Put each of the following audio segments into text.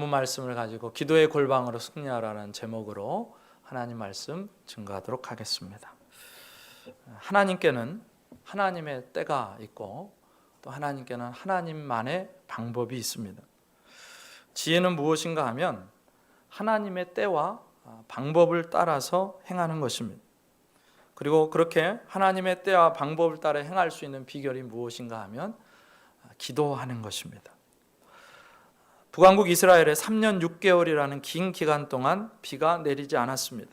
본문 말씀을 가지고 기도의 골방으로 승리하라는 제목으로 하나님 말씀 증거하도록 하겠습니다. 하나님께는 하나님의 때가 있고 또 하나님께는 하나님만의 방법이 있습니다. 지혜는 무엇인가 하면 하나님의 때와 방법을 따라서 행하는 것입니다. 그리고 그렇게 하나님의 때와 방법을 따라 행할 수 있는 비결이 무엇인가 하면 기도하는 것입니다. 북왕국 이스라엘에 3년 6개월이라는 긴 기간 동안 비가 내리지 않았습니다.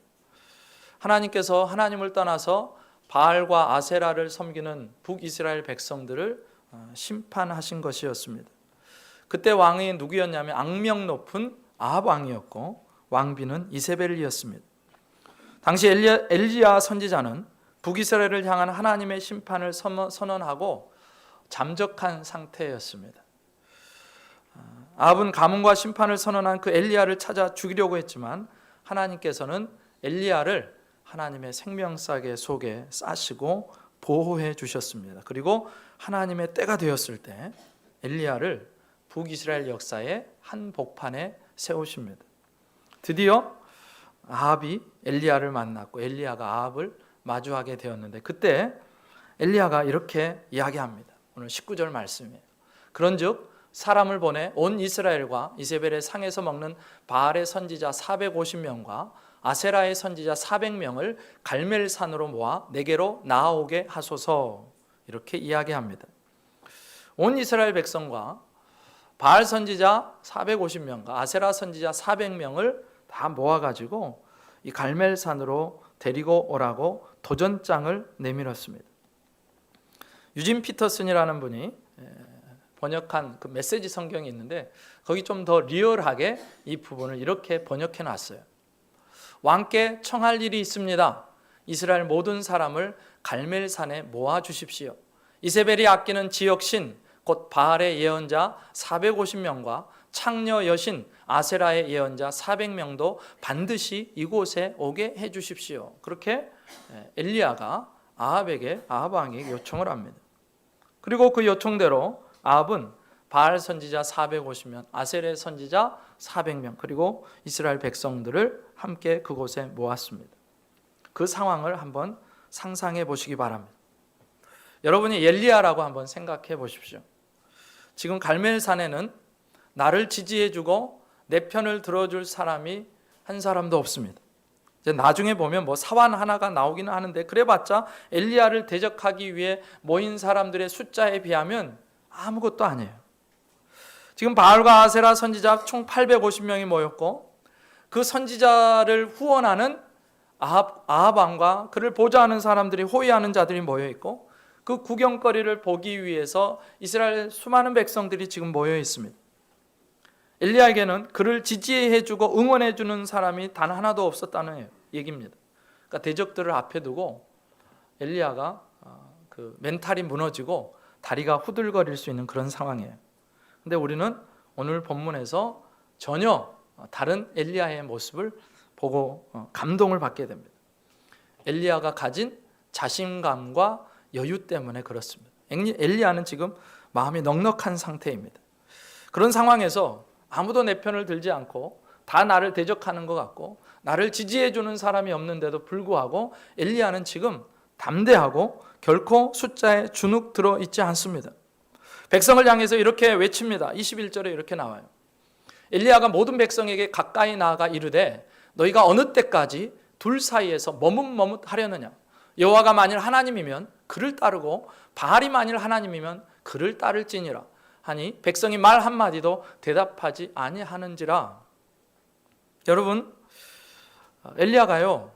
하나님께서 하나님을 떠나서 바알과 아세라를 섬기는 북이스라엘 백성들을 심판하신 것이었습니다. 그때 왕이 누구였냐면 악명 높은 아합 왕이었고 왕비는 이세벨이었습니다. 당시 엘리야 선지자는 북이스라엘을 향한 하나님의 심판을 선언하고 잠적한 상태였습니다. 아합은 가문과 심판을 선언한 그 엘리야를 찾아 죽이려고 했지만 하나님께서는 엘리야를 하나님의 생명싸개 속에 싸시고 보호해 주셨습니다. 그리고 하나님의 때가 되었을 때 엘리야를 북이스라엘 역사의 한 복판에 세우십니다. 드디어 아합이 엘리야를 만났고 엘리야가 아합을 마주하게 되었는데 그때 엘리야가 이렇게 이야기합니다. 오늘 19절 말씀이에요. 그런즉 사람을 보내 온 이스라엘과 이세벨의 상에서 먹는 바알의 선지자 450명과 아세라의 선지자 400명을 갈멜산으로 모아 내게로 나아오게 하소서, 이렇게 이야기합니다. 온 이스라엘 백성과 바알 선지자 450명과 아세라 선지자 400명을 다 모아가지고 이 갈멜산으로 데리고 오라고 도전장을 내밀었습니다. 유진 피터슨이라는 분이 번역한 그 메시지 성경이 있는데 거기 좀 더 리얼하게 이 부분을 이렇게 번역해 놨어요. 왕께 청할 일이 있습니다. 이스라엘 모든 사람을 갈멜산에 모아 주십시오. 이세벨이 아끼는 지역신 곧 바알의 예언자 450명과 창녀 여신 아세라의 예언자 400명도 반드시 이곳에 오게 해 주십시오. 그렇게 엘리야가 아합 왕에게 요청을 합니다. 그리고 그 요청대로 아합은 바알 선지자 450명, 아세라 선지자 400명, 그리고 이스라엘 백성들을 함께 그곳에 모았습니다. 그 상황을 한번 상상해 보시기 바랍니다. 여러분이 엘리야라고 한번 생각해 보십시오. 지금 갈멜산에는 나를 지지해 주고 내 편을 들어줄 사람이 한 사람도 없습니다. 이제 나중에 보면 뭐 사환 하나가 나오기는 하는데 그래봤자 엘리야를 대적하기 위해 모인 사람들의 숫자에 비하면 아무것도 아니에요. 지금 바알과 아세라 선지자 총 850명이 모였고 그 선지자를 후원하는 아합 왕과 그를 보좌하는 사람들이 호위하는 자들이 모여 있고 그 구경거리를 보기 위해서 이스라엘 수많은 백성들이 지금 모여 있습니다. 엘리야에게는 그를 지지해주고 응원해주는 사람이 단 하나도 없었다는 얘기입니다. 그러니까 대적들을 앞에 두고 엘리야가 그 멘탈이 무너지고 다리가 후들거릴 수 있는 그런 상황이에요. 근데 우리는 오늘 본문에서 전혀 다른 엘리야의 모습을 보고 감동을 받게 됩니다. 엘리야가 가진 자신감과 여유 때문에 그렇습니다. 엘리야는 지금 마음이 넉넉한 상태입니다. 그런 상황에서 아무도 내 편을 들지 않고 다 나를 대적하는 것 같고 나를 지지해 주는 사람이 없는데도 불구하고 엘리야는 지금 담대하고 결코 숫자에 주눅 들어 있지 않습니다. 백성을 향해서 이렇게 외칩니다. 21절에 이렇게 나와요. 엘리야가 모든 백성에게 가까이 나아가 이르되 너희가 어느 때까지 둘 사이에서 머뭇머뭇하려느냐. 여호와가 만일 하나님이면 그를 따르고 바알이 만일 하나님이면 그를 따를지니라 하니 백성이 말 한마디도 대답하지 아니하는지라. 여러분, 엘리야가요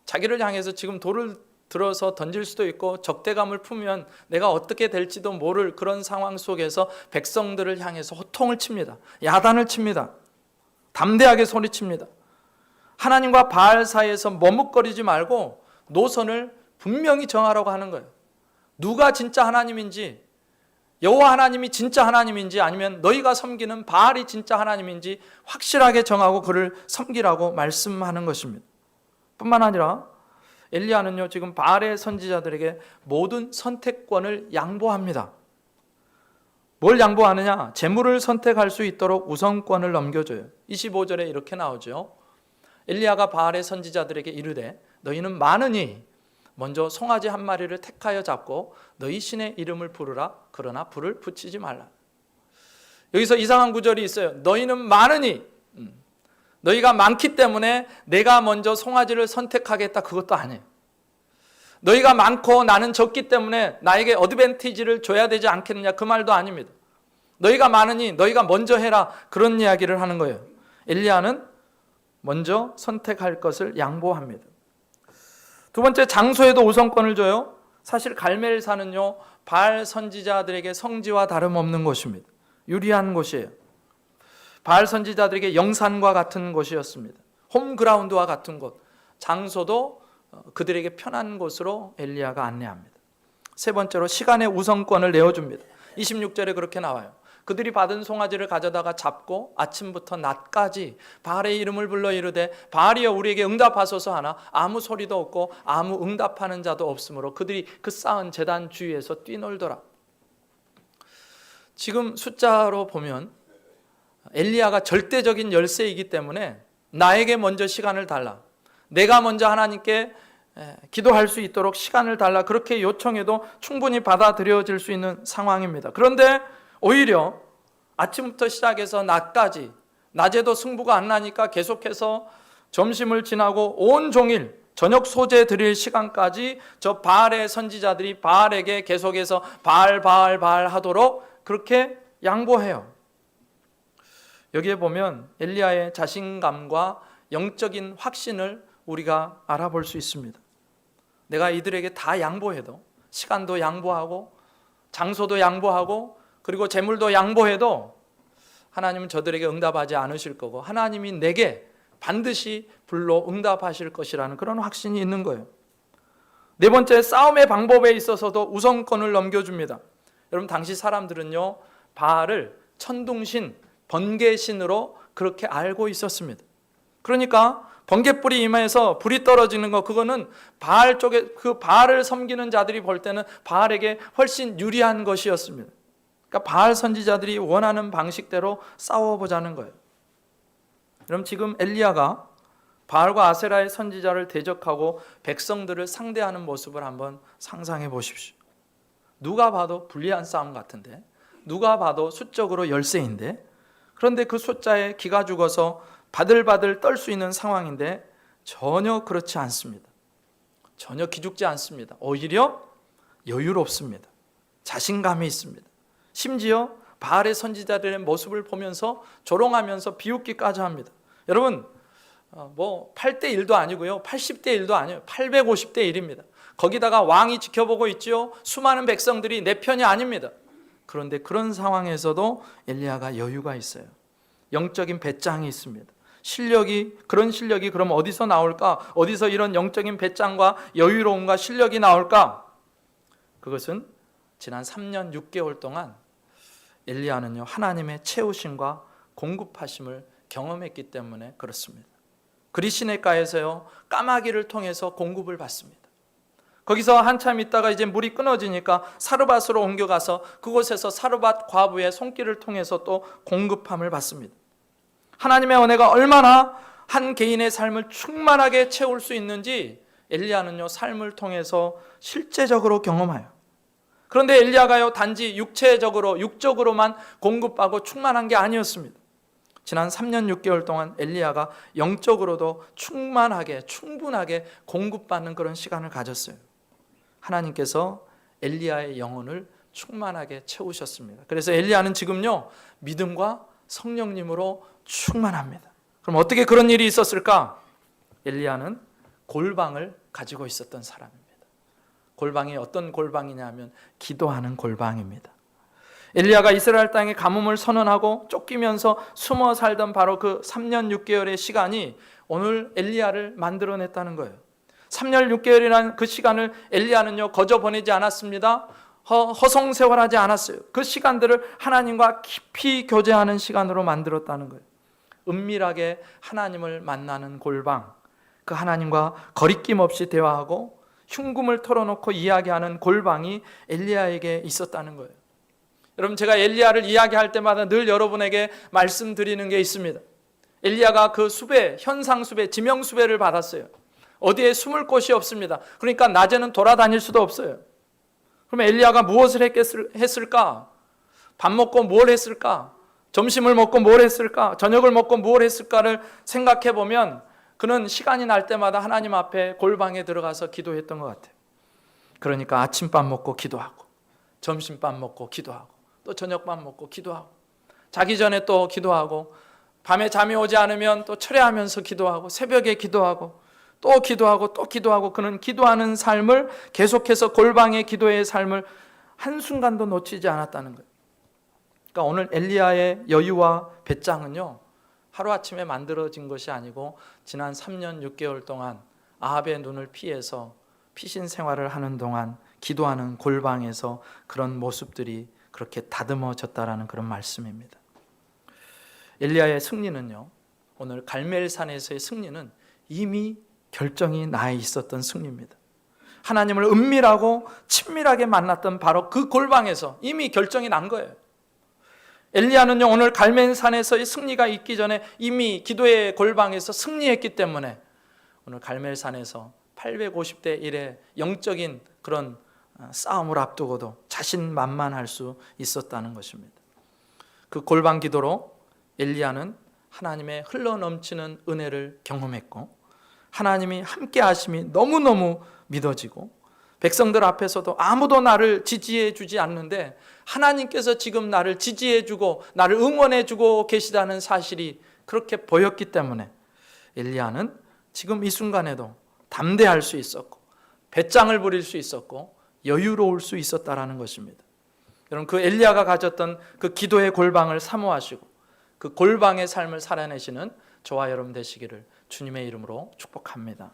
자기를 향해서 지금 돌을 들어서 던질 수도 있고 적대감을 품으면 내가 어떻게 될지도 모를 그런 상황 속에서 백성들을 향해서 호통을 칩니다. 야단을 칩니다. 담대하게 소리칩니다. 하나님과 바알 사이에서 머뭇거리지 말고 노선을 분명히 정하라고 하는 거예요. 누가 진짜 하나님인지, 여호와 하나님이 진짜 하나님인지 아니면 너희가 섬기는 바알이 진짜 하나님인지 확실하게 정하고 그를 섬기라고 말씀하는 것입니다. 뿐만 아니라 엘리야는요 지금 바알의 선지자들에게 모든 선택권을 양보합니다. 뭘 양보하느냐? 재물을 선택할 수 있도록 우선권을 넘겨줘요. 25절에 이렇게 나오죠. 엘리야가 바알의 선지자들에게 이르되 너희는 많으니 먼저 송아지 한 마리를 택하여 잡고 너희 신의 이름을 부르라. 그러나 불을 붙이지 말라. 여기서 이상한 구절이 있어요. 너희는 많으니, 너희가 많기 때문에 내가 먼저 송아지를 선택하겠다, 그것도 아니에요. 너희가 많고 나는 적기 때문에 나에게 어드밴티지를 줘야 되지 않겠느냐, 그 말도 아닙니다. 너희가 많으니 너희가 먼저 해라, 그런 이야기를 하는 거예요. 엘리야는 먼저 선택할 것을 양보합니다. 두 번째, 장소에도 우선권을 줘요. 사실 갈멜산은요, 바알 선지자들에게 성지와 다름없는 곳입니다. 유리한 곳이에요. 바알 선지자들에게 영산과 같은 곳이었습니다. 홈그라운드와 같은 곳, 장소도 그들에게 편한 곳으로 엘리야가 안내합니다. 세 번째로 시간의 우선권을 내어줍니다. 26절에 그렇게 나와요. 그들이 받은 송아지를 가져다가 잡고 아침부터 낮까지 바알의 이름을 불러 이르되 바알이여 우리에게 응답하소서 하나 아무 소리도 없고 아무 응답하는 자도 없으므로 그들이 그 쌓은 제단 주위에서 뛰놀더라. 지금 숫자로 보면 엘리야가 절대적인 열세이기 때문에 나에게 먼저 시간을 달라, 내가 먼저 하나님께 기도할 수 있도록 시간을 달라, 그렇게 요청해도 충분히 받아들여질 수 있는 상황입니다. 그런데 오히려 아침부터 시작해서 낮까지, 낮에도 승부가 안 나니까 계속해서 점심을 지나고 온종일 저녁 소재 드릴 시간까지 저 바알의 선지자들이 바알에게 계속해서 바알 하도록 그렇게 양보해요. 여기에 보면 엘리야의 자신감과 영적인 확신을 우리가 알아볼 수 있습니다. 내가 이들에게 다 양보해도, 시간도 양보하고 장소도 양보하고 그리고 재물도 양보해도 하나님은 저들에게 응답하지 않으실 거고 하나님이 내게 반드시 불로 응답하실 것이라는 그런 확신이 있는 거예요. 네 번째, 싸움의 방법에 있어서도 우선권을 넘겨줍니다. 여러분, 당시 사람들은요, 바알을 천둥신, 번개신으로 그렇게 알고 있었습니다. 그러니까 번개불이 임해서 불이 떨어지는 거, 그거는 바알 쪽에, 그 바알을 섬기는 자들이 볼 때는 바알에게 훨씬 유리한 것이었습니다. 그러니까 바알 선지자들이 원하는 방식대로 싸워보자는 거예요. 그럼 지금 엘리야가 바알과 아세라의 선지자를 대적하고 백성들을 상대하는 모습을 한번 상상해 보십시오. 누가 봐도 불리한 싸움 같은데, 누가 봐도 수적으로 열세인데, 그런데 그 숫자에 기가 죽어서 바들바들 떨 수 있는 상황인데 전혀 그렇지 않습니다. 전혀 기죽지 않습니다. 오히려 여유롭습니다. 자신감이 있습니다. 심지어 바알의 선지자들의 모습을 보면서 조롱하면서 비웃기까지 합니다. 여러분, 8대 1도 아니고요, 80대 1도 아니에요. 850대 1입니다. 거기다가 왕이 지켜보고 있지요. 수많은 백성들이 내 편이 아닙니다. 그런데 그런 상황에서도 엘리야가 여유가 있어요. 영적인 배짱이 있습니다. 그런 실력이 그럼 어디서 나올까? 어디서 이런 영적인 배짱과 여유로움과 실력이 나올까? 그것은 지난 3년 6개월 동안 엘리야는요, 하나님의 채우심과 공급하심을 경험했기 때문에 그렇습니다. 그리시네가에서요, 까마귀를 통해서 공급을 받습니다. 거기서 한참 있다가 이제 물이 끊어지니까 사르밧으로 옮겨가서 그곳에서 사르밧 과부의 손길을 통해서 또 공급함을 받습니다. 하나님의 은혜가 얼마나 한 개인의 삶을 충만하게 채울 수 있는지 엘리야는요, 삶을 통해서 실제적으로 경험해요. 그런데 엘리야가요, 단지 육적으로만 공급하고 충만한 게 아니었습니다. 지난 3년 6개월 동안 엘리야가 영적으로도 충분하게 공급받는 그런 시간을 가졌어요. 하나님께서 엘리야의 영혼을 충만하게 채우셨습니다. 그래서 엘리야는 지금요, 믿음과 성령님으로 충만합니다. 그럼 어떻게 그런 일이 있었을까? 엘리야는 골방을 가지고 있었던 사람입니다. 골방이 어떤 골방이냐면 기도하는 골방입니다. 엘리야가 이스라엘 땅에 가뭄을 선언하고 쫓기면서 숨어 살던 바로 그 3년 6개월의 시간이 오늘 엘리야를 만들어냈다는 거예요. 3년 6개월이라는 그 시간을 엘리야는요, 거저 보내지 않았습니다. 허송세월하지 않았어요. 그 시간들을 하나님과 깊이 교제하는 시간으로 만들었다는 거예요. 은밀하게 하나님을 만나는 골방, 그 하나님과 거리낌 없이 대화하고 흉금을 털어놓고 이야기하는 골방이 엘리야에게 있었다는 거예요. 여러분, 제가 엘리야를 이야기할 때마다 늘 여러분에게 말씀드리는 게 있습니다. 엘리야가 그 수배, 현상수배, 지명수배를 받았어요. 어디에 숨을 곳이 없습니다. 그러니까 낮에는 돌아다닐 수도 없어요. 그러면 엘리야가 무엇을 했을까? 밥 먹고 뭘 했을까? 점심을 먹고 뭘 했을까? 저녁을 먹고 뭘 했을까를 생각해 보면 그는 시간이 날 때마다 하나님 앞에 골방에 들어가서 기도했던 것 같아요. 그러니까 아침밥 먹고 기도하고, 점심밥 먹고 기도하고, 또 저녁밥 먹고 기도하고, 자기 전에 또 기도하고, 밤에 잠이 오지 않으면 또 철야하면서 기도하고, 새벽에 기도하고, 또 기도하고, 또 기도하고, 그는 기도하는 삶을, 계속해서 골방의 기도의 삶을 한순간도 놓치지 않았다는 거예요. 그러니까 오늘 엘리야의 여유와 배짱은요, 하루아침에 만들어진 것이 아니고 지난 3년 6개월 동안 아합의 눈을 피해서 피신 생활을 하는 동안 기도하는 골방에서 그런 모습들이 그렇게 다듬어졌다라는 그런 말씀입니다. 엘리야의 승리는요, 오늘 갈멜산에서의 승리는 이미 결정이 나 있었던 승리입니다. 하나님을 은밀하고 친밀하게 만났던 바로 그 골방에서 이미 결정이 난 거예요. 엘리야는요, 오늘 갈멜산에서의 승리가 있기 전에 이미 기도의 골방에서 승리했기 때문에 오늘 갈멜산에서 850대 1의 영적인 그런 싸움을 앞두고도 자신만만할 수 있었다는 것입니다. 그 골방 기도로 엘리야는 하나님의 흘러넘치는 은혜를 경험했고, 하나님이 함께 하심이 너무너무 믿어지고, 백성들 앞에서도 아무도 나를 지지해 주지 않는데 하나님께서 지금 나를 지지해 주고 나를 응원해 주고 계시다는 사실이 그렇게 보였기 때문에 엘리야는 지금 이 순간에도 담대할 수 있었고, 배짱을 부릴 수 있었고, 여유로울 수 있었다라는 것입니다. 여러분, 그 엘리야가 가졌던 그 기도의 골방을 사모하시고 그 골방의 삶을 살아내시는 저와 여러분 되시기를 주님의 이름으로 축복합니다.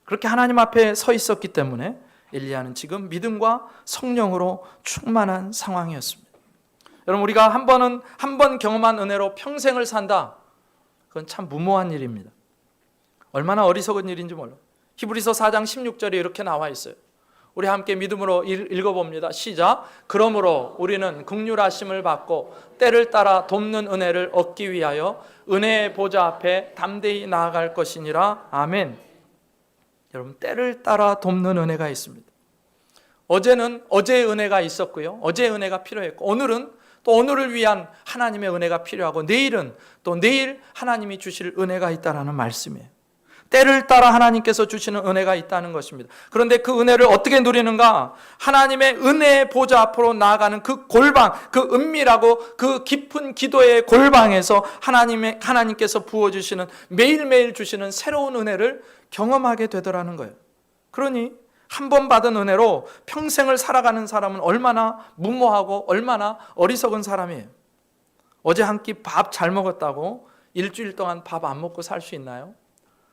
그렇게 하나님 앞에 서 있었기 때문에 엘리야는 지금 믿음과 성령으로 충만한 상황이었습니다. 여러분, 우리가 한 번 경험한 은혜로 평생을 산다, 그건 참 무모한 일입니다. 얼마나 어리석은 일인지 몰라요. 히브리서 4장 16절에 이렇게 나와 있어요. 우리 함께 믿음으로 읽어봅니다. 시작. 그러므로 우리는 긍휼하심을 받고 때를 따라 돕는 은혜를 얻기 위하여 은혜의 보좌 앞에 담대히 나아갈 것이니라. 아멘. 여러분, 때를 따라 돕는 은혜가 있습니다. 어제는 어제의 은혜가 있었고요, 어제의 은혜가 필요했고, 오늘은 또 오늘을 위한 하나님의 은혜가 필요하고, 내일은 또 내일 하나님이 주실 은혜가 있다는 말씀이에요. 때를 따라 하나님께서 주시는 은혜가 있다는 것입니다. 그런데 그 은혜를 어떻게 누리는가? 하나님의 은혜의 보좌 앞으로 나아가는 그 골방, 그 은밀하고 그 깊은 기도의 골방에서 하나님께서 부어주시는, 매일매일 주시는 새로운 은혜를 경험하게 되더라는 거예요. 그러니 한 번 받은 은혜로 평생을 살아가는 사람은 얼마나 무모하고 얼마나 어리석은 사람이에요. 어제 한 끼 밥 잘 먹었다고 일주일 동안 밥 안 먹고 살 수 있나요?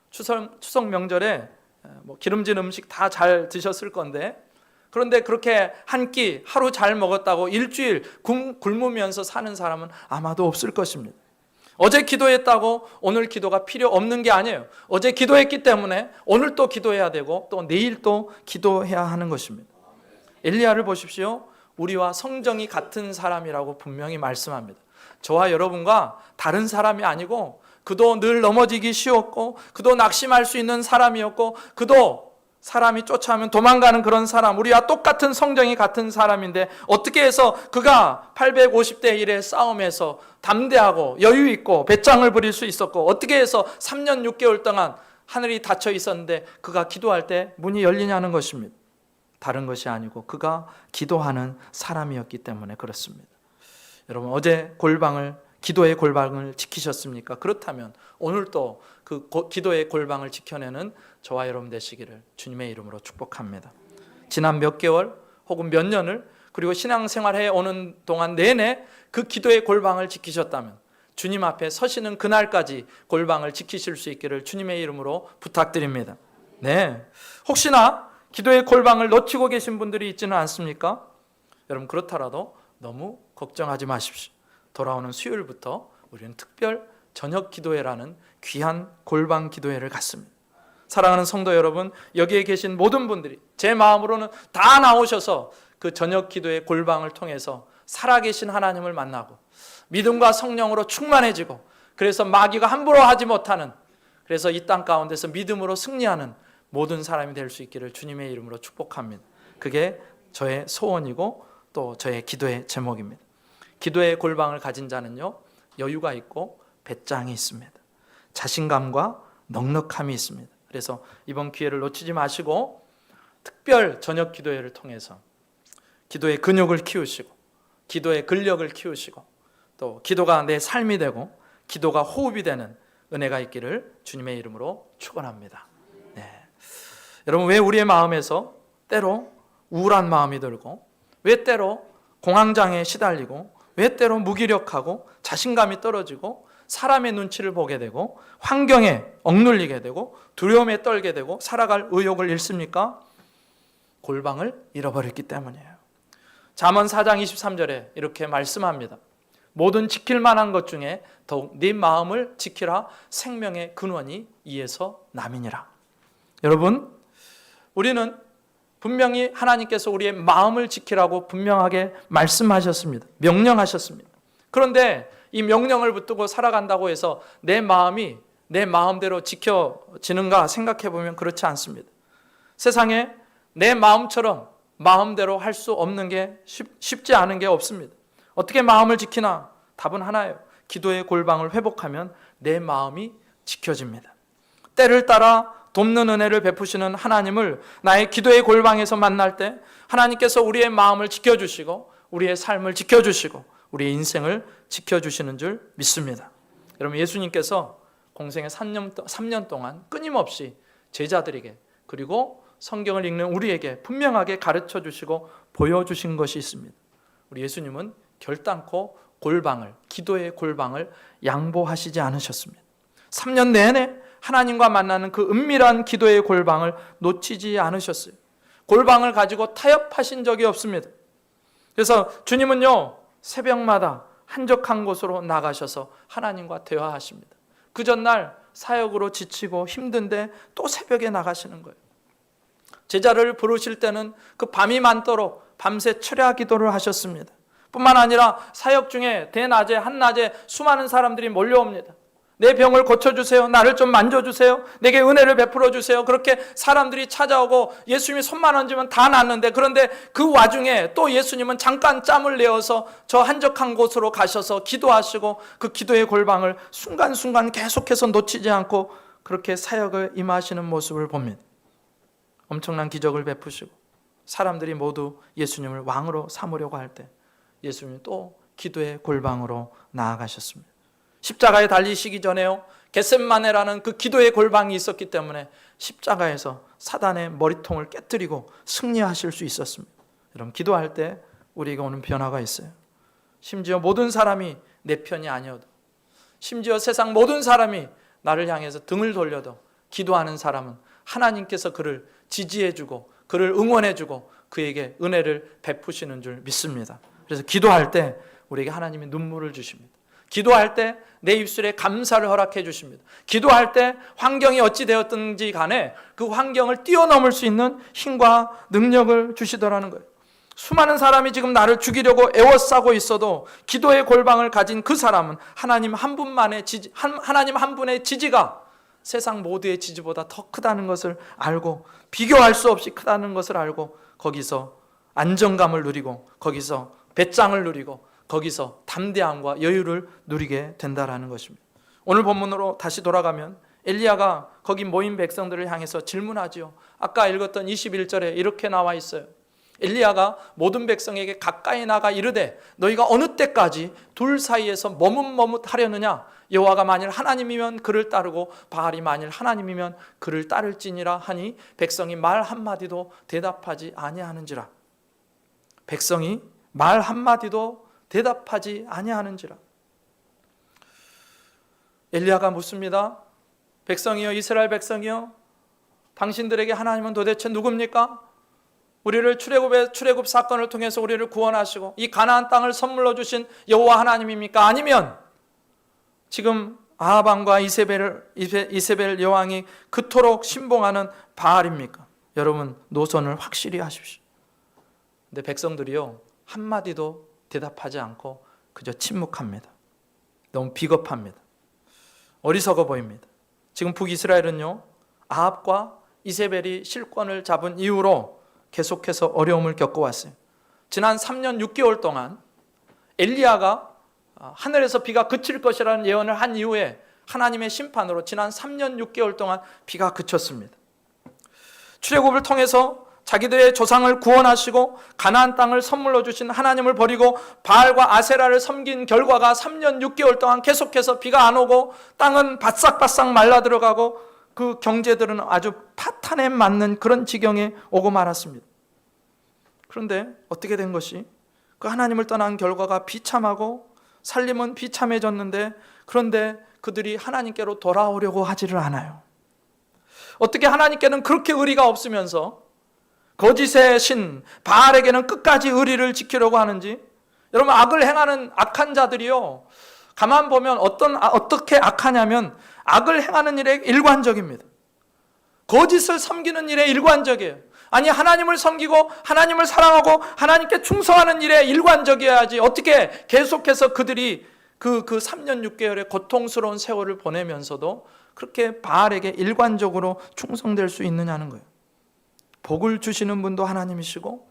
추석 명절에 기름진 음식 다 잘 드셨을 건데, 그런데 그렇게 한 끼 하루 잘 먹었다고 일주일 굶으면서 사는 사람은 아마도 없을 것입니다. 어제 기도했다고 오늘 기도가 필요 없는 게 아니에요. 어제 기도했기 때문에 오늘 또 기도해야 되고 또 내일 또 기도해야 하는 것입니다. 엘리야를 보십시오. 우리와 성정이 같은 사람이라고 분명히 말씀합니다. 저와 여러분과 다른 사람이 아니고, 그도 늘 넘어지기 쉬웠고, 그도 낙심할 수 있는 사람이었고, 그도 사람이 쫓아오면 도망가는 그런 사람, 우리와 똑같은 성정이 같은 사람인데 어떻게 해서 그가 850대 1의 싸움에서 담대하고 여유 있고 배짱을 부릴 수 있었고, 어떻게 해서 3년 6개월 동안 하늘이 닫혀 있었는데 그가 기도할 때 문이 열리냐는 것입니다. 다른 것이 아니고 그가 기도하는 사람이었기 때문에 그렇습니다. 여러분, 어제 기도의 골방을 지키셨습니까? 그렇다면 오늘도 그 기도의 골방을 지켜내는 저와 여러분 되시기를 주님의 이름으로 축복합니다. 지난 몇 개월 혹은 몇 년을, 그리고 신앙생활해 오는 동안 내내 그 기도의 골방을 지키셨다면 주님 앞에 서시는 그날까지 골방을 지키실 수 있기를 주님의 이름으로 부탁드립니다. 네, 혹시나 기도의 골방을 놓치고 계신 분들이 있지는 않습니까? 여러분, 그렇더라도 너무 걱정하지 마십시오. 돌아오는 수요일부터 우리는 특별 저녁 기도회라는 귀한 골방 기도회를 갖습니다. 사랑하는 성도 여러분, 여기에 계신 모든 분들이 제 마음으로는 다 나오셔서 그 저녁 기도회 골방을 통해서 살아계신 하나님을 만나고 믿음과 성령으로 충만해지고, 그래서 마귀가 함부로 하지 못하는, 그래서 이 땅 가운데서 믿음으로 승리하는 모든 사람이 될 수 있기를 주님의 이름으로 축복합니다. 그게 저의 소원이고 또 저의 기도의 제목입니다. 기도의 골방을 가진 자는요, 여유가 있고 배짱이 있습니다. 자신감과 넉넉함이 있습니다. 그래서 이번 기회를 놓치지 마시고 특별 저녁 기도회를 통해서 기도의 근육을 키우시고 기도의 근력을 키우시고 또 기도가 내 삶이 되고 기도가 호흡이 되는 은혜가 있기를 주님의 이름으로 축원합니다. 네. 여러분, 왜 우리의 마음에서 때로 우울한 마음이 들고, 왜 때로 공황장애에 시달리고, 왜 때로 무기력하고 자신감이 떨어지고 사람의 눈치를 보게 되고 환경에 억눌리게 되고 두려움에 떨게 되고 살아갈 의욕을 잃습니까? 골방을 잃어버렸기 때문이에요. 잠언 4장 23절에 이렇게 말씀합니다. 모든 지킬 만한 것 중에 더욱 네 마음을 지키라. 생명의 근원이 이에서 남이니라. 여러분, 우리는 분명히 하나님께서 우리의 마음을 지키라고 분명하게 말씀하셨습니다. 명령하셨습니다. 그런데 이 명령을 붙들고 살아간다고 해서 내 마음이 내 마음대로 지켜지는가 생각해 보면 그렇지 않습니다. 세상에 내 마음처럼 마음대로 할 수 없는 게 쉽지 않은 게 없습니다. 어떻게 마음을 지키나? 답은 하나예요. 기도의 골방을 회복하면 내 마음이 지켜집니다. 때를 따라 돕는 은혜를 베푸시는 하나님을 나의 기도의 골방에서 만날 때 하나님께서 우리의 마음을 지켜주시고 우리의 삶을 지켜주시고 우리의 인생을 지켜주시는 줄 믿습니다. 여러분, 예수님께서 공생의 3년 동안 끊임없이 제자들에게 그리고 성경을 읽는 우리에게 분명하게 가르쳐 주시고 보여주신 것이 있습니다. 우리 예수님은 결단코 골방을, 기도의 골방을 양보하시지 않으셨습니다. 3년 내내 하나님과 만나는 그 은밀한 기도의 골방을 놓치지 않으셨어요. 골방을 가지고 타협하신 적이 없습니다. 그래서 주님은요, 새벽마다 한적한 곳으로 나가셔서 하나님과 대화하십니다. 그 전날 사역으로 지치고 힘든데 또 새벽에 나가시는 거예요. 제자를 부르실 때는 그 밤이 많도록 밤새 철야 기도를 하셨습니다. 뿐만 아니라 사역 중에 대낮에 한낮에 수많은 사람들이 몰려옵니다. 내 병을 고쳐주세요. 나를 좀 만져주세요. 내게 은혜를 베풀어 주세요. 그렇게 사람들이 찾아오고 예수님이 손만 얹으면 다 낫는데, 그런데 그 와중에 또 예수님은 잠깐 짬을 내어서 저 한적한 곳으로 가셔서 기도하시고 그 기도의 골방을 순간순간 계속해서 놓치지 않고 그렇게 사역을 임하시는 모습을 봅니다. 엄청난 기적을 베푸시고 사람들이 모두 예수님을 왕으로 삼으려고 할 때 예수님이 또 기도의 골방으로 나아가셨습니다. 십자가에 달리시기 전에요, 겟셋마네라는 그 기도의 골방이 있었기 때문에 십자가에서 사단의 머리통을 깨뜨리고 승리하실 수 있었습니다. 여러분, 기도할 때 우리에게 오는 변화가 있어요. 심지어 모든 사람이 내 편이 아니어도, 심지어 세상 모든 사람이 나를 향해서 등을 돌려도 기도하는 사람은 하나님께서 그를 지지해주고 그를 응원해주고 그에게 은혜를 베푸시는 줄 믿습니다. 그래서 기도할 때 우리에게 하나님이 눈물을 주십니다. 기도할 때 내 입술에 감사를 허락해 주십니다. 기도할 때 환경이 어찌 되었든지 간에 그 환경을 뛰어넘을 수 있는 힘과 능력을 주시더라는 거예요. 수많은 사람이 지금 나를 죽이려고 애워싸고 있어도 기도의 골방을 가진 그 사람은 하나님 한 분만의 지지, 하나님 한 분의 지지가 세상 모두의 지지보다 더 크다는 것을 알고, 비교할 수 없이 크다는 것을 알고 거기서 안정감을 누리고 거기서 배짱을 누리고 거기서 담대함과 여유를 누리게 된다라는 것입니다. 오늘 본문으로 다시 돌아가면 엘리야가 거기 모인 백성들을 향해서 질문하지요. 아까 읽었던 21절에 이렇게 나와 있어요. 엘리야가 모든 백성에게 가까이 나가 이르되 너희가 어느 때까지 둘 사이에서 머뭇머뭇하려느냐? 여호와가 만일 하나님이면 그를 따르고 바알이 만일 하나님이면 그를 따를지니라 하니 백성이 말 한마디도 대답하지 아니하는지라. 백성이 말 한마디도 대답하지 아니하는지라. 엘리야가 묻습니다. 백성이여, 이스라엘 백성이여, 당신들에게 하나님은 도대체 누굽니까? 우리를 출애굽 사건을 통해서 우리를 구원하시고 이 가나안 땅을 선물로 주신 여호와 하나님입니까? 아니면 지금 아합 왕과 이세벨 여왕이 그토록 신봉하는 바알입니까? 여러분, 노선을 확실히 하십시오. 근데 백성들이요, 한마디도 대답하지 않고 그저 침묵합니다. 너무 비겁합니다. 어리석어 보입니다. 지금 북이스라엘은요, 아합과 이세벨이 실권을 잡은 이후로 계속해서 어려움을 겪어왔어요. 지난 3년 6개월 동안 엘리야가 하늘에서 비가 그칠 것이라는 예언을 한 이후에 하나님의 심판으로 지난 3년 6개월 동안 비가 그쳤습니다. 출애굽을 통해서 자기들의 조상을 구원하시고 가나안 땅을 선물로 주신 하나님을 버리고 바알과 아세라를 섬긴 결과가 3년 6개월 동안 계속해서 비가 안 오고 땅은 바싹바싹 말라 들어가고 그 경제들은 아주 파탄에 맞는 그런 지경에 오고 말았습니다. 그런데 어떻게 된 것이, 그 하나님을 떠난 결과가 비참하고 살림은 비참해졌는데, 그런데 그들이 하나님께로 돌아오려고 하지를 않아요. 어떻게 하나님께는 그렇게 의리가 없으면서 거짓의 신 바알에게는 끝까지 의리를 지키려고 하는지. 여러분, 악을 행하는 악한 자들이요, 가만 보면 어떻게 악하냐면 악을 행하는 일에 일관적입니다. 거짓을 섬기는 일에 일관적이에요. 아니, 하나님을 섬기고 하나님을 사랑하고 하나님께 충성하는 일에 일관적이어야지 어떻게 계속해서 그들이 그 3년 6개월의 고통스러운 세월을 보내면서도 그렇게 바알에게 일관적으로 충성될 수 있느냐는 거예요. 복을 주시는 분도 하나님이시고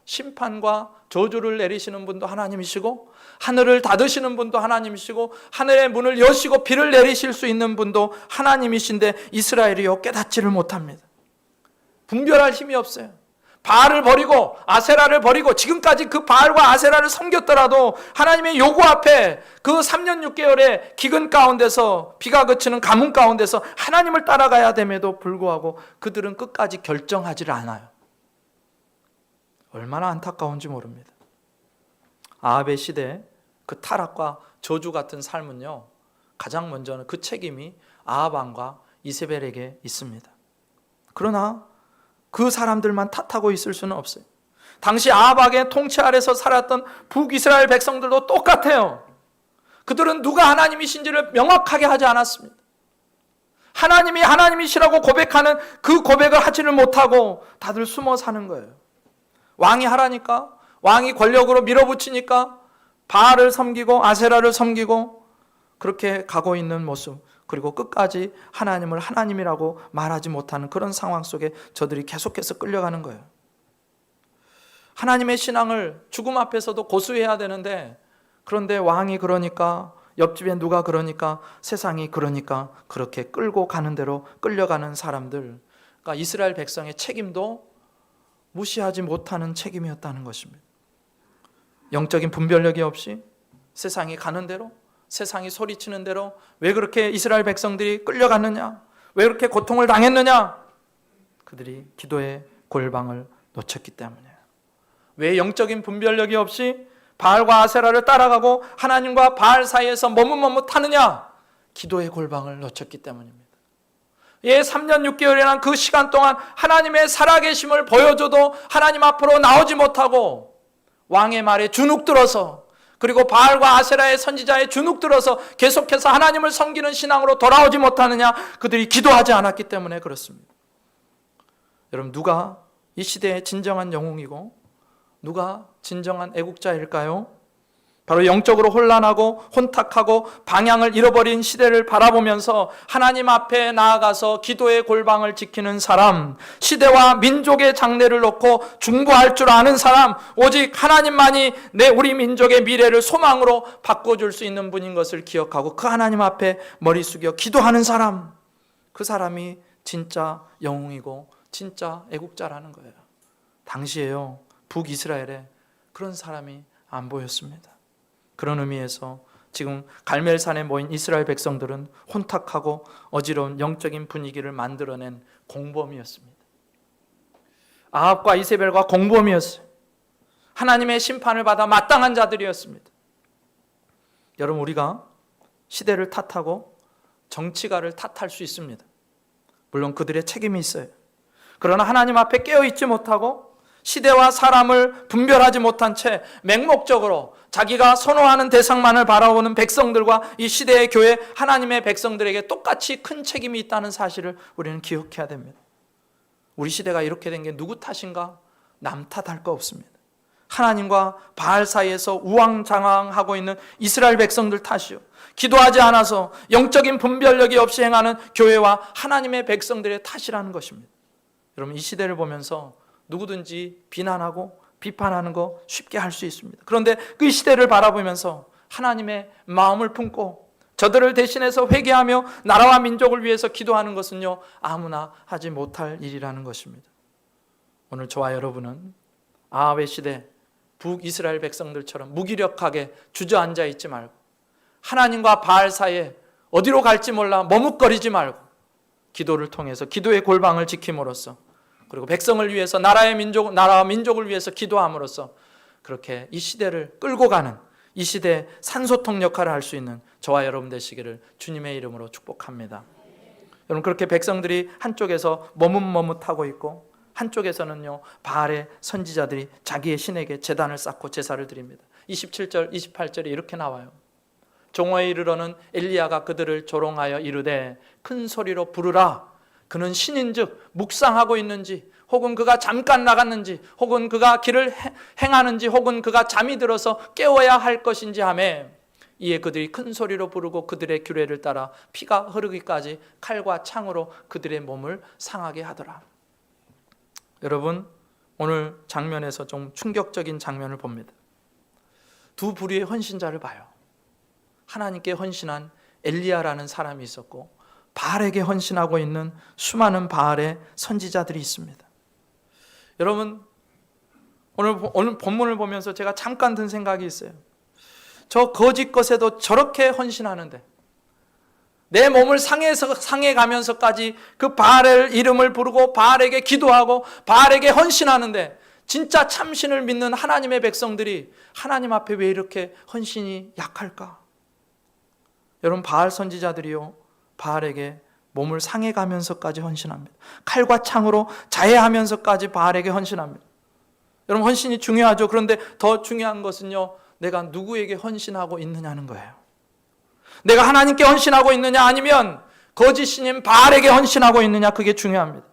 심판과 저주를 내리시는 분도 하나님이시고 하늘을 닫으시는 분도 하나님이시고 하늘의 문을 여시고 비를 내리실 수 있는 분도 하나님이신데 이스라엘이요, 깨닫지를 못합니다. 분별할 힘이 없어요. 바알을 버리고 아세라를 버리고 지금까지 그 바알과 아세라를 섬겼더라도 하나님의 요구 앞에 그 3년 6개월의 기근 가운데서 비가 그치는 가뭄 가운데서 하나님을 따라가야 됨에도 불구하고 그들은 끝까지 결정하지를 않아요. 얼마나 안타까운지 모릅니다. 아합의 시대 그 타락과 저주 같은 삶은요, 가장 먼저는 그 책임이 아합 왕과 이세벨에게 있습니다. 그러나 그 사람들만 탓하고 있을 수는 없어요. 당시 아합의 통치 아래서 살았던 북이스라엘 백성들도 똑같아요. 그들은 누가 하나님이신지를 명확하게 하지 않았습니다. 하나님이 하나님이시라고 고백하는 그 고백을 하지를 못하고 다들 숨어 사는 거예요. 왕이 하라니까, 왕이 권력으로 밀어붙이니까 바알을 섬기고 아세라를 섬기고 그렇게 가고 있는 모습, 그리고 끝까지 하나님을 하나님이라고 말하지 못하는 그런 상황 속에 저들이 계속해서 끌려가는 거예요. 하나님의 신앙을 죽음 앞에서도 고수해야 되는데, 그런데 왕이 그러니까, 옆집에 누가 그러니까, 세상이 그러니까 그렇게 끌고 가는 대로 끌려가는 사람들, 그러니까 이스라엘 백성의 책임도 무시하지 못하는 책임이었다는 것입니다. 영적인 분별력이 없이 세상이 가는 대로, 세상이 소리치는 대로 왜 그렇게 이스라엘 백성들이 끌려갔느냐, 왜 그렇게 고통을 당했느냐, 그들이 기도의 골방을 놓쳤기 때문이에요. 왜 영적인 분별력이 없이 바알과 아세라를 따라가고 하나님과 바알 사이에서 머뭇머뭇하느냐, 기도의 골방을 놓쳤기 때문입니다. 3년 6개월이라는 그 시간 동안 하나님의 살아계심을 보여줘도 하나님 앞으로 나오지 못하고 왕의 말에 주눅들어서, 그리고 바알과 아세라의 선지자의 주눅들어서 계속해서 하나님을 섬기는 신앙으로 돌아오지 못하느냐, 그들이 기도하지 않았기 때문에 그렇습니다. 여러분, 누가 이 시대의 진정한 영웅이고 누가 진정한 애국자일까요? 바로 영적으로 혼란하고 혼탁하고 방향을 잃어버린 시대를 바라보면서 하나님 앞에 나아가서 기도의 골방을 지키는 사람, 시대와 민족의 장래를 놓고 중보할 줄 아는 사람, 오직 하나님만이 우리 민족의 미래를 소망으로 바꿔줄 수 있는 분인 것을 기억하고 그 하나님 앞에 머리 숙여 기도하는 사람, 그 사람이 진짜 영웅이고 진짜 애국자라는 거예요. 당시에요, 북이스라엘에 그런 사람이 안 보였습니다. 그런 의미에서 지금 갈멜산에 모인 이스라엘 백성들은 혼탁하고 어지러운 영적인 분위기를 만들어낸 공범이었습니다. 아합과 이세벨과 공범이었어요. 하나님의 심판을 받아 마땅한 자들이었습니다. 여러분, 우리가 시대를 탓하고 정치가를 탓할 수 있습니다. 물론 그들의 책임이 있어요. 그러나 하나님 앞에 깨어있지 못하고 시대와 사람을 분별하지 못한 채 맹목적으로 자기가 선호하는 대상만을 바라보는 백성들과 이 시대의 교회, 하나님의 백성들에게 똑같이 큰 책임이 있다는 사실을 우리는 기억해야 됩니다. 우리 시대가 이렇게 된 게 누구 탓인가? 남 탓할 거 없습니다. 하나님과 바알 사이에서 우왕좌왕하고 있는 이스라엘 백성들 탓이요, 기도하지 않아서 영적인 분별력이 없이 행하는 교회와 하나님의 백성들의 탓이라는 것입니다. 여러분, 이 시대를 보면서 누구든지 비난하고 비판하는 거 쉽게 할 수 있습니다. 그런데 그 시대를 바라보면서 하나님의 마음을 품고 저들을 대신해서 회개하며 나라와 민족을 위해서 기도하는 것은요, 아무나 하지 못할 일이라는 것입니다. 오늘 저와 여러분은 아합의 시대 북이스라엘 백성들처럼 무기력하게 주저앉아 있지 말고 하나님과 바알 사이에 어디로 갈지 몰라 머뭇거리지 말고 기도를 통해서 기도의 골방을 지킴으로써, 그리고 백성을 위해서 나라와 민족을 위해서 기도함으로써 그렇게 이 시대를 끌고 가는, 이 시대의 산소통 역할을 할 수 있는 저와 여러분 되시기를 주님의 이름으로 축복합니다. 여러분, 그렇게 백성들이 한쪽에서 머뭇머뭇하고 있고 한쪽에서는요, 바알의 선지자들이 자기의 신에게 제단을 쌓고 제사를 드립니다. 27절 28절에 이렇게 나와요. 종호에 이르러는 엘리야가 그들을 조롱하여 이르되 큰 소리로 부르라. 그는 신인즉 묵상하고 있는지, 혹은 그가 잠깐 나갔는지, 혹은 그가 길을 행하는지, 혹은 그가 잠이 들어서 깨워야 할 것인지 하매, 이에 그들이 큰 소리로 부르고 그들의 규례를 따라 피가 흐르기까지 칼과 창으로 그들의 몸을 상하게 하더라. 여러분, 오늘 장면에서 좀 충격적인 장면을 봅니다. 두 부류의 헌신자를 봐요. 하나님께 헌신한 엘리야라는 사람이 있었고 바알에게 헌신하고 있는 수많은 바알의 선지자들이 있습니다. 여러분, 오늘 본문을 보면서 제가 잠깐 든 생각이 있어요. 저 거짓 것에도 저렇게 헌신하는데, 내 몸을 상해가면서까지 그 바알의 이름을 부르고 바알에게 기도하고 바알에게 헌신하는데, 진짜 참신을 믿는 하나님의 백성들이 하나님 앞에 왜 이렇게 헌신이 약할까? 여러분, 바알 선지자들이요, 바알에게 몸을 상해가면서까지 헌신합니다. 칼과 창으로 자해하면서까지 바알에게 헌신합니다. 여러분, 헌신이 중요하죠. 그런데 더 중요한 것은요, 내가 누구에게 헌신하고 있느냐는 거예요. 내가 하나님께 헌신하고 있느냐, 아니면 거짓 신인 바알에게 헌신하고 있느냐, 그게 중요합니다.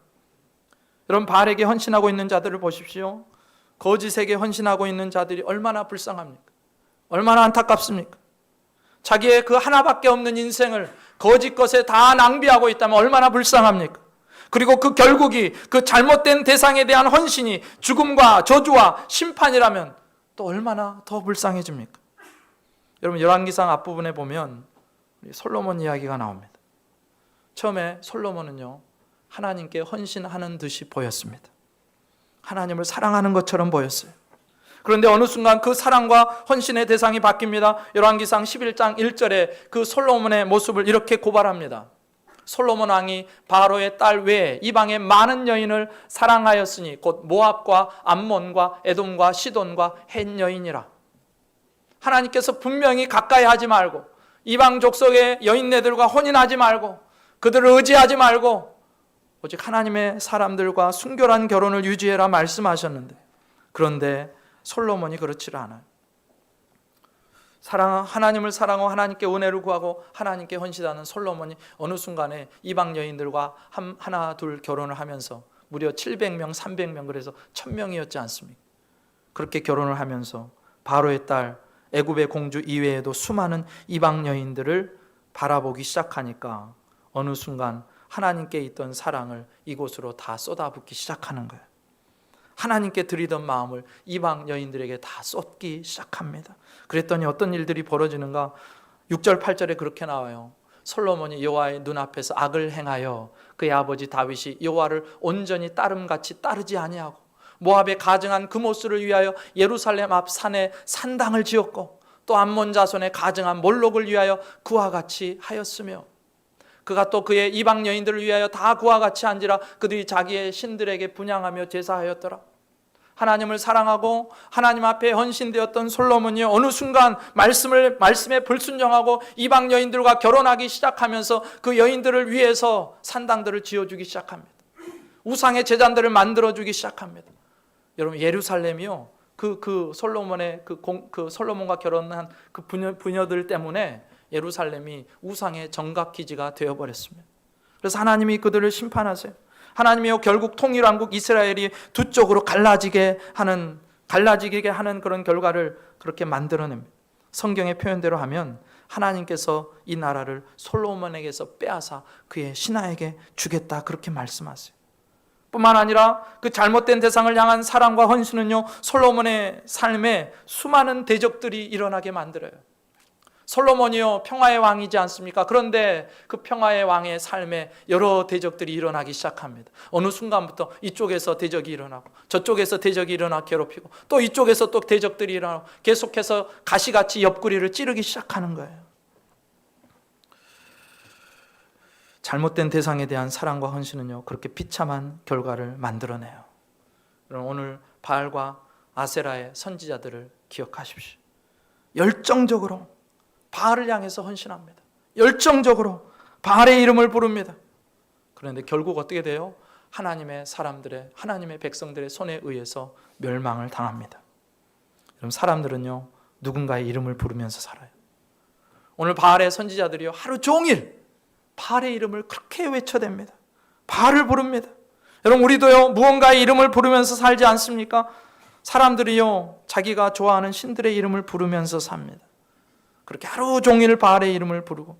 여러분, 바알에게 헌신하고 있는 자들을 보십시오. 거짓에게 헌신하고 있는 자들이 얼마나 불쌍합니까? 얼마나 안타깝습니까? 자기의 그 하나밖에 없는 인생을 거짓 것에 다 낭비하고 있다면 얼마나 불쌍합니까? 그리고 그 결국이 그 잘못된 대상에 대한 헌신이 죽음과 저주와 심판이라면 또 얼마나 더 불쌍해집니까? 여러분, 열왕기상 앞부분에 보면 솔로몬 이야기가 나옵니다. 처음에 솔로몬은요, 하나님께 헌신하는 듯이 보였습니다. 하나님을 사랑하는 것처럼 보였어요. 그런데 어느 순간 그 사랑과 헌신의 대상이 바뀝니다. 열왕기상 11장 1절에 그 솔로몬의 모습을 이렇게 고발합니다. 솔로몬 왕이 바로의 딸 외에 이방의 많은 여인을 사랑하였으니 곧 모압과 암몬과 에돔과 시돈과 헷 여인이라. 하나님께서 분명히 가까이 하지 말고, 이방 족속의 여인네들과 혼인하지 말고, 그들을 의지하지 말고 오직 하나님의 사람들과 순결한 결혼을 유지해라 말씀하셨는데, 그런데 솔로몬이 그렇지를 않아요. 하나님을 사랑하고 하나님께 은혜를 구하고 하나님께 헌신하는 솔로몬이 어느 순간에 이방 여인들과 하나 둘 결혼을 하면서 무려 700명, 300명, 그래서 1000명이었지 않습니까? 그렇게 결혼을 하면서 바로의 딸 애굽의 공주 이외에도 수많은 이방 여인들을 바라보기 시작하니까 어느 순간 하나님께 있던 사랑을 이곳으로 다 쏟아붓기 시작하는 거예요. 하나님께 드리던 마음을 이방 여인들에게 다 쏟기 시작합니다. 그랬더니 어떤 일들이 벌어지는가? 6절 8절에 그렇게 나와요. 솔로몬이 여호와의 눈앞에서 악을 행하여 그의 아버지 다윗이 여호와를 온전히 따름같이 따르지 아니하고 모압에 가증한 금오스를 위하여 예루살렘 앞 산에 산당을 지었고 또 암몬 자손의 가증한 몰록을 위하여 그와 같이 하였으며, 그가 또 그의 이방 여인들을 위하여 다 그와 같이 한지라 그들이 자기의 신들에게 분향하며 제사하였더라. 하나님을 사랑하고 하나님 앞에 헌신되었던 솔로몬이 어느 순간 말씀에 불순종하고 이방 여인들과 결혼하기 시작하면서 그 여인들을 위해서 산당들을 지어주기 시작합니다. 우상의 제단들을 만들어주기 시작합니다. 여러분, 예루살렘이요, 그 솔로몬의 그 솔로몬과 결혼한 그 부녀들 때문에 예루살렘이 우상의 정각기지가 되어버렸습니다. 그래서 하나님이 그들을 심판하세요. 하나님이요, 결국 통일왕국 이스라엘이 두 쪽으로 갈라지게 하는 갈라지게 하는 그런 결과를 그렇게 만들어냅니다. 성경의 표현대로 하면 하나님께서 이 나라를 솔로몬에게서 빼앗아 그의 신하에게 주겠다 그렇게 말씀하세요. 뿐만 아니라 그 잘못된 대상을 향한 사랑과 헌신은요, 솔로몬의 삶에 수많은 대적들이 일어나게 만들어요. 솔로몬이요 평화의 왕이지 않습니까? 그런데 그 평화의 왕의 삶에 여러 대적들이 일어나기 시작합니다. 어느 순간부터 이쪽에서 대적이 일어나고 저쪽에서 대적이 일어나 괴롭히고 또 이쪽에서 또 대적들이 일어나고 계속해서 가시같이 옆구리를 찌르기 시작하는 거예요. 잘못된 대상에 대한 사랑과 헌신은요, 그렇게 비참한 결과를 만들어내요. 여러분, 오늘 바알과 아세라의 선지자들을 기억하십시오. 열정적으로 바알을 향해서 헌신합니다. 열정적으로 바알의 이름을 부릅니다. 그런데 결국 어떻게 돼요? 하나님의 사람들의, 하나님의 백성들의 손에 의해서 멸망을 당합니다. 여러분, 사람들은요, 누군가의 이름을 부르면서 살아요. 오늘 바알의 선지자들이요, 하루 종일 바알의 이름을 그렇게 외쳐댑니다. 바알을 부릅니다. 여러분, 우리도요, 무언가의 이름을 부르면서 살지 않습니까? 사람들이요, 자기가 좋아하는 신들의 이름을 부르면서 삽니다. 그렇게 하루 종일 바알의 이름을 부르고,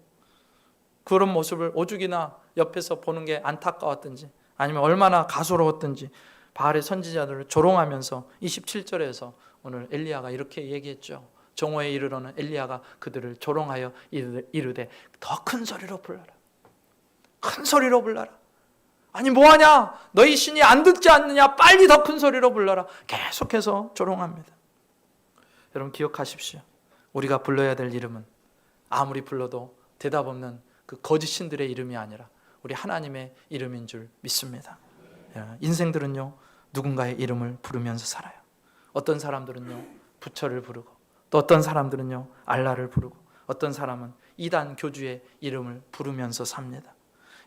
그런 모습을 오죽이나 옆에서 보는 게 안타까웠든지 아니면 얼마나 가소로웠든지 바알의 선지자들을 조롱하면서 27절에서 오늘 엘리야가 이렇게 얘기했죠. 정오에 이르러는 엘리야가 그들을 조롱하여 이르되 더 큰 소리로 불러라. 큰 소리로 불러라. 아니 뭐하냐? 너희 신이 안 듣지 않느냐? 빨리 더 큰 소리로 불러라. 계속해서 조롱합니다. 여러분, 기억하십시오. 우리가 불러야 될 이름은 아무리 불러도 대답 없는 그 거짓 신들의 이름이 아니라 우리 하나님의 이름인 줄 믿습니다. 인생들은요, 누군가의 이름을 부르면서 살아요. 어떤 사람들은요, 부처를 부르고, 또 어떤 사람들은요, 알라를 부르고, 어떤 사람은 이단 교주의 이름을 부르면서 삽니다.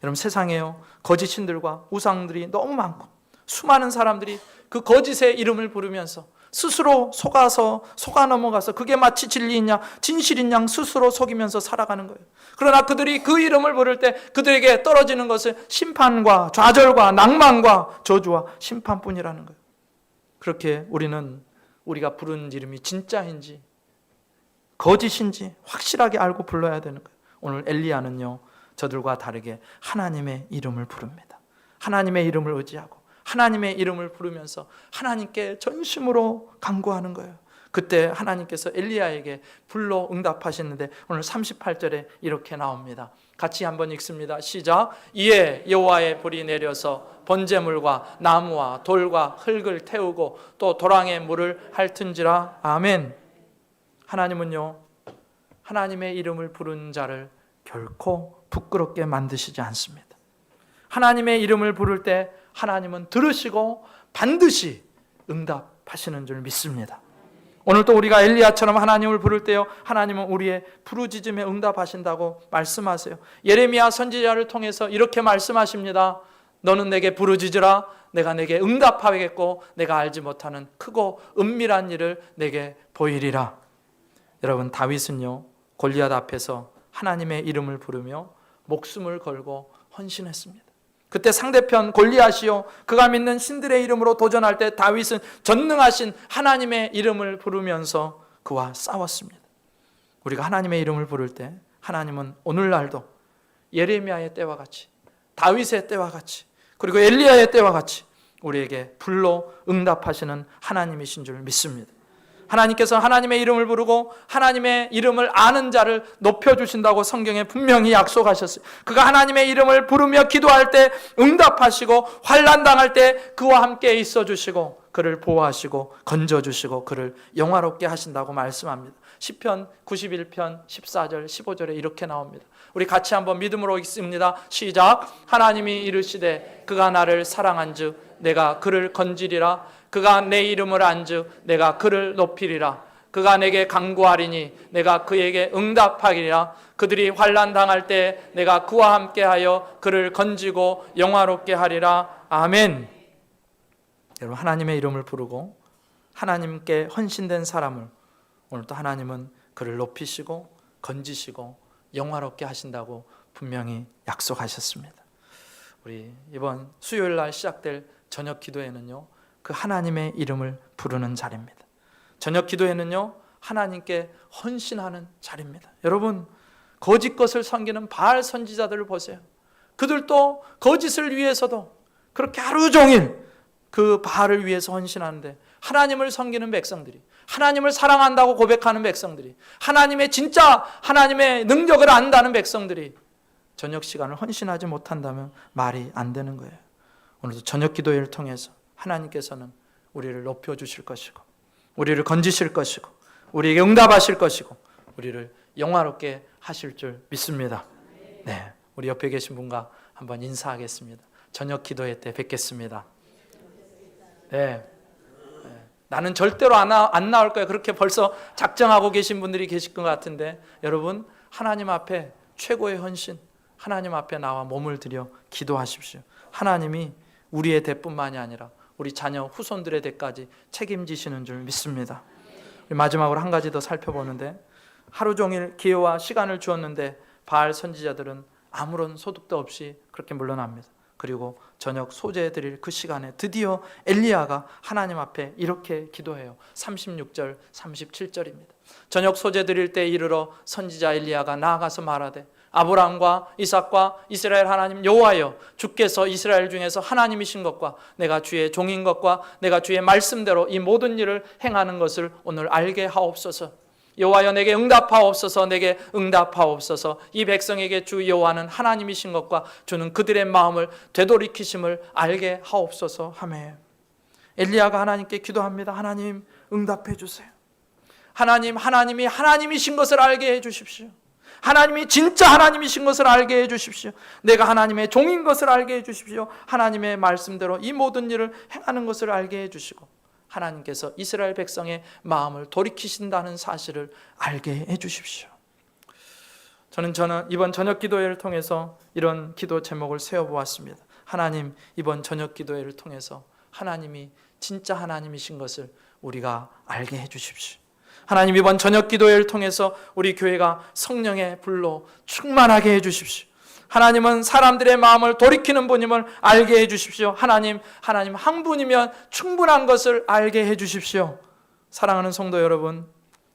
여러분, 세상에요, 거짓 신들과 우상들이 너무 많고 수많은 사람들이 그 거짓의 이름을 부르면서 스스로 속아 넘어가서 그게 마치 진리이냐 진실인 양 스스로 속이면서 살아가는 거예요. 그러나 그들이 그 이름을 부를 때 그들에게 떨어지는 것은 심판과 좌절과 낭만과 저주와 심판뿐이라는 거예요. 그렇게 우리는 우리가 부른 이름이 진짜인지 거짓인지 확실하게 알고 불러야 되는 거예요. 오늘 엘리야는요, 저들과 다르게 하나님의 이름을 부릅니다. 하나님의 이름을 의지하고 하나님의 이름을 부르면서 하나님께 전심으로 간구하는 거예요. 그때 하나님께서 엘리야에게 불러 응답하시는데 오늘 38절에 이렇게 나옵니다. 같이 한번 읽습니다. 시작. 이에 여호와의 불이 내려서 번제물과 나무와 돌과 흙을 태우고 또 도랑에 물을 핥은지라. 아멘. 하나님은요, 하나님의 이름을 부른 자를 결코 부끄럽게 만드시지 않습니다. 하나님의 이름을 부를 때 하나님은 들으시고 반드시 응답하시는 줄 믿습니다. 오늘도 우리가 엘리야처럼 하나님을 부를 때요, 하나님은 우리의 부르짖음에 응답하신다고 말씀하세요. 예레미야 선지자를 통해서 이렇게 말씀하십니다. 너는 내게 부르짖으라. 내가 내게 응답하겠고 내가 알지 못하는 크고 은밀한 일을 내게 보이리라. 여러분, 다윗은요, 골리앗 앞에서 하나님의 이름을 부르며 목숨을 걸고 헌신했습니다. 그때 상대편 골리앗이요, 그가 믿는 신들의 이름으로 도전할 때 다윗은 전능하신 하나님의 이름을 부르면서 그와 싸웠습니다. 우리가 하나님의 이름을 부를 때 하나님은 오늘날도 예레미야의 때와 같이, 다윗의 때와 같이, 그리고 엘리야의 때와 같이 우리에게 불러 응답하시는 하나님이신 줄 믿습니다. 하나님께서 하나님의 이름을 부르고 하나님의 이름을 아는 자를 높여주신다고 성경에 분명히 약속하셨어요. 그가 하나님의 이름을 부르며 기도할 때 응답하시고 환난 당할 때 그와 함께 있어주시고 그를 보호하시고 건져주시고 그를 영화롭게 하신다고 말씀합니다. 시편 91편 14절 15절에 이렇게 나옵니다. 우리 같이 한번 믿음으로 읽습니다. 시작. 하나님이 이르시되 그가 나를 사랑한즉 내가 그를 건지리라. 그가 내 이름을 안즉 내가 그를 높이리라. 그가 내게 간구하리니 내가 그에게 응답하리라. 그들이 환난 당할 때 내가 그와 함께하여 그를 건지고 영화롭게 하리라. 아멘. 여러분, 하나님의 이름을 부르고 하나님께 헌신된 사람을 오늘 또 하나님은 그를 높이시고 건지시고 영화롭게 하신다고 분명히 약속하셨습니다. 우리 이번 수요일 날 시작될 저녁 기도회는요, 그 하나님의 이름을 부르는 자리입니다. 저녁 기도회는요, 하나님께 헌신하는 자리입니다. 여러분, 거짓 것을 섬기는 바알 선지자들을 보세요. 그들도 거짓을 위해서도 그렇게 하루 종일 그 바알을 위해서 헌신하는데, 하나님을 섬기는 백성들이, 하나님을 사랑한다고 고백하는 백성들이, 하나님의 진짜 하나님의 능력을 안다는 백성들이 저녁 시간을 헌신하지 못한다면 말이 안 되는 거예요. 오늘도 저녁 기도회를 통해서 하나님께서는 우리를 높여주실 것이고, 우리를 건지실 것이고, 우리에게 응답하실 것이고, 우리를 영화롭게 하실 줄 믿습니다. 네, 우리 옆에 계신 분과 한번 인사하겠습니다. 저녁 기도회 때 뵙겠습니다. 네, 나는 절대로 안 나올 거야, 그렇게 벌써 작정하고 계신 분들이 계실 것 같은데, 여러분, 하나님 앞에 최고의 헌신, 하나님 앞에 나와 몸을 들여 기도하십시오. 하나님이 우리의 대뿐만이 아니라 우리 자녀 후손들의 대까지 책임지시는 줄 믿습니다. 마지막으로 한 가지 더 살펴보는데, 하루 종일 기회와 시간을 주었는데 바알 선지자들은 아무런 소득도 없이 그렇게 물러납니다. 그리고 저녁 소재 드릴 그 시간에 드디어 엘리야가 하나님 앞에 이렇게 기도해요. 36절 37절입니다. 저녁 소재 드릴 때 이르러 선지자 엘리야가 나아가서 말하되, 아브라함과 이삭과 이스라엘 하나님 여호와여, 주께서 이스라엘 중에서 하나님이신 것과 내가 주의 종인 것과 내가 주의 말씀대로 이 모든 일을 행하는 것을 오늘 알게 하옵소서. 여호와여, 내게 응답하옵소서. 내게 응답하옵소서. 이 백성에게 주 여호와는 하나님이신 것과 주는 그들의 마음을 되돌이키심을 알게 하옵소서 하매, 엘리야가 하나님께 기도합니다. 하나님, 응답해 주세요. 하나님, 하나님이 하나님이신 것을 알게 해 주십시오. 하나님이 진짜 하나님이신 것을 알게 해 주십시오. 내가 하나님의 종인 것을 알게 해 주십시오. 하나님의 말씀대로 이 모든 일을 행하는 것을 알게 해 주시고, 하나님께서 이스라엘 백성의 마음을 돌이키신다는 사실을 알게 해 주십시오. 저는 이번 저녁 기도회를 통해서 이런 기도 제목을 세워보았습니다. 하나님, 이번 저녁 기도회를 통해서 하나님이 진짜 하나님이신 것을 우리가 알게 해 주십시오. 하나님, 이번 저녁 기도회를 통해서 우리 교회가 성령의 불로 충만하게 해 주십시오. 하나님은 사람들의 마음을 돌이키는 분임을 알게 해 주십시오. 하나님 한 분이면 충분한 것을 알게 해 주십시오. 사랑하는 성도 여러분,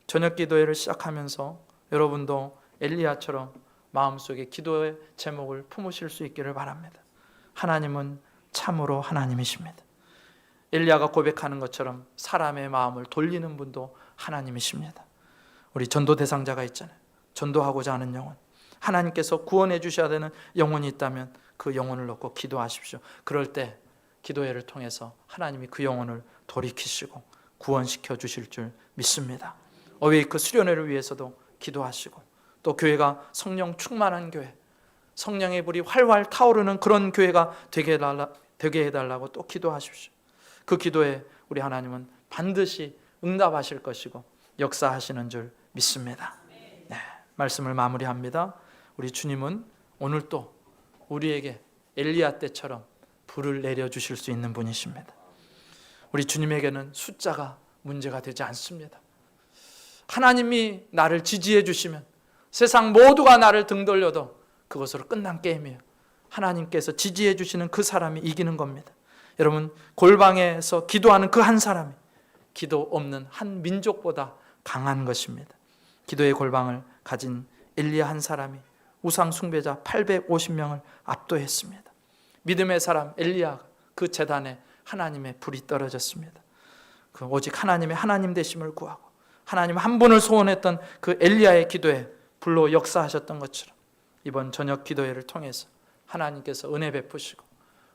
저녁 기도회를 시작하면서 여러분도 엘리야처럼 마음속에 기도의 제목을 품으실 수 있기를 바랍니다. 하나님은 참으로 하나님이십니다. 엘리야가 고백하는 것처럼 사람의 마음을 돌리는 분도 하나님이십니다. 우리 전도 대상자가 있잖아요. 전도하고자 하는 영혼, 하나님께서 구원해 주셔야 되는 영혼이 있다면 그 영혼을 놓고 기도하십시오. 그럴 때 기도회를 통해서 하나님이 그 영혼을 돌이키시고 구원시켜 주실 줄 믿습니다. 어웨이크 수련회를 위해서도 기도하시고, 또 교회가 성령 충만한 교회, 성령의 불이 활활 타오르는 그런 교회가 되게 해달라고 또 기도하십시오. 그 기도에 우리 하나님은 반드시 응답하실 것이고 역사하시는 줄 믿습니다. 네, 말씀을 마무리합니다. 우리 주님은 오늘 또 우리에게 엘리야 때처럼 불을 내려주실 수 있는 분이십니다. 우리 주님에게는 숫자가 문제가 되지 않습니다. 하나님이 나를 지지해 주시면 세상 모두가 나를 등 돌려도 그것으로 끝난 게임이에요. 하나님께서 지지해 주시는 그 사람이 이기는 겁니다. 여러분, 골방에서 기도하는 그 한 사람이 기도 없는 한 민족보다 강한 것입니다. 기도의 골방을 가진 엘리야 한 사람이 우상 숭배자 850명을 압도했습니다. 믿음의 사람 엘리야가 그 제단에 하나님의 불이 떨어졌습니다. 그 오직 하나님의 하나님 되심을 구하고 하나님 한 분을 소원했던 그 엘리야의 기도에 불로 역사하셨던 것처럼 이번 저녁 기도회를 통해서 하나님께서 은혜 베푸시고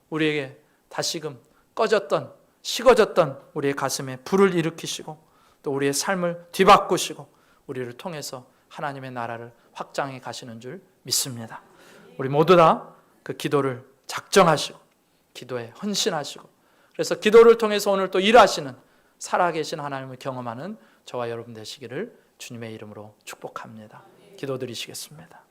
우리에게 다시금 꺼졌던 식어졌던 우리의 가슴에 불을 일으키시고 또 우리의 삶을 뒤바꾸시고 우리를 통해서 하나님의 나라를 확장해 가시는 줄 믿습니다. 우리 모두 다 그 기도를 작정하시고 기도에 헌신하시고, 그래서 기도를 통해서 오늘 또 일하시는 살아계신 하나님을 경험하는 저와 여러분 되시기를 주님의 이름으로 축복합니다. 기도드리시겠습니다.